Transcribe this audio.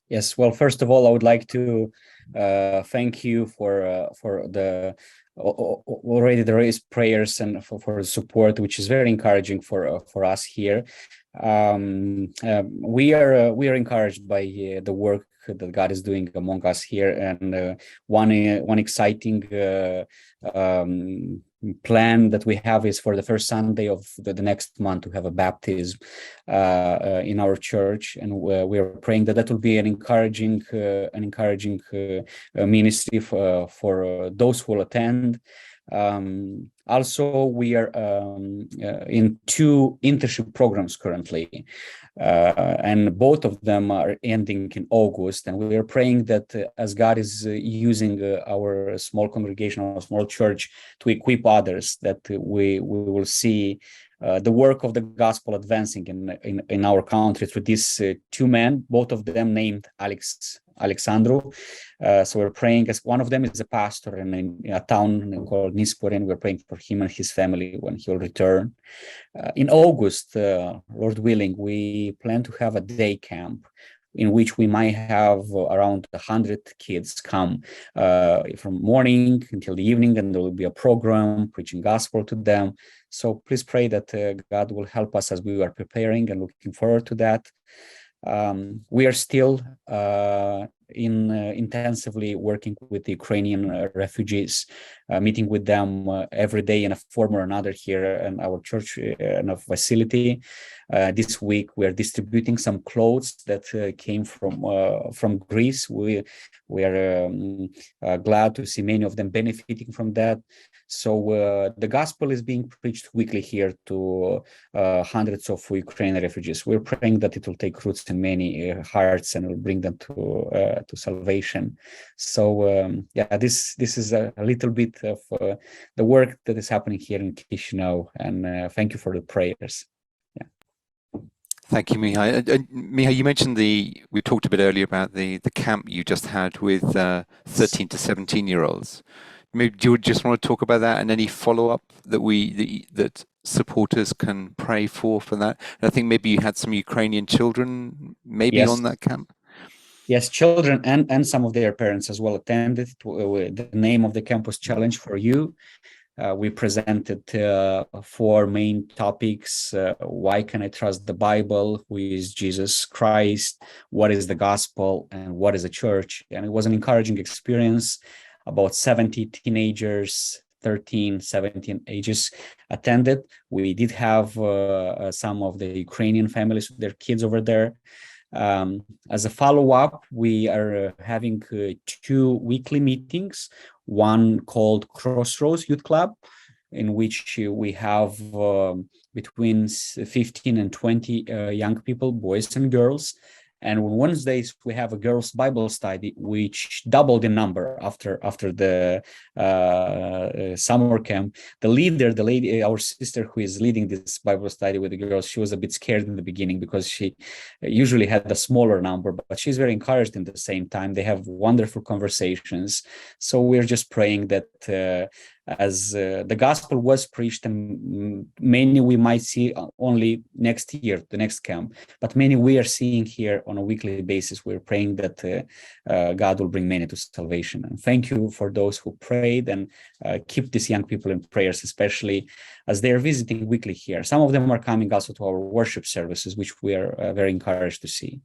Yes. Well, first of all, I would like to thank you for the already the raised prayers and for the support, which is very encouraging for us here. We are encouraged by the work that God is doing among us here, and one exciting plan that we have is for the first Sunday of the next month to have a baptism in our church, and we are praying that will be an encouraging ministry for those who will attend. Also, we are in two internship programs currently, and both of them are ending in August. And we are praying that as God is using our small congregation, our small church, to equip others, that we will see the work of the gospel advancing in our country through these two men, both of them named Alexandru. So we're praying, as one of them is a pastor in a town called Nispor, and we're praying for him and his family when he'll return. In August, Lord willing, we plan to have a day camp in which we might have around 100 kids come from morning until the evening, and there will be a program preaching gospel to them. So please pray that God will help us as we are preparing and looking forward to that. We are still intensively working with the Ukrainian refugees, meeting with them every day in a form or another here in our church in a facility. This week we are distributing some clothes that came from Greece. We are glad to see many of them benefiting from that. So the gospel is being preached weekly here to hundreds of Ukrainian refugees. We're praying that it will take roots in many hearts and will bring them to salvation. So this is a little bit of the work that is happening here in Chișinău, and thank you for the prayers. Thank you, Mihai. Mihai, you mentioned we talked a bit earlier about the camp you just had with 13 to 17-year-olds. Maybe do you just want to talk about that and any follow-up that supporters can pray for that? And I think maybe you had some Ukrainian children maybe on that camp. Yes, children and some of their parents as well attended. The name of the camp was Challenge for You. We presented 4 main topics. Why can I trust the Bible? Who is Jesus Christ? What is the gospel? And what is a church? And it was an encouraging experience. About 70 teenagers, 13, 17 ages attended. We did have some of the Ukrainian families with their kids over there. As a follow-up, we are having 2 weekly meetings, one called Crossroads Youth Club, in which we have between 15 and 20 young people, boys and girls. And on Wednesdays, we have a girls' Bible study, which doubled in number after the summer camp. The leader, the lady, our sister who is leading this Bible study with the girls, she was a bit scared in the beginning because she usually had a smaller number, but she's very encouraged in the same time. They have wonderful conversations. So we're just praying that as the gospel was preached, and many we might see only next year, the next camp, but many we are seeing here on a weekly basis. We're praying that God will bring many to salvation. And thank you for those who prayed, and keep these young people in prayers, especially as they are visiting weekly here. Some of them are coming also to our worship services, which we are very encouraged to see.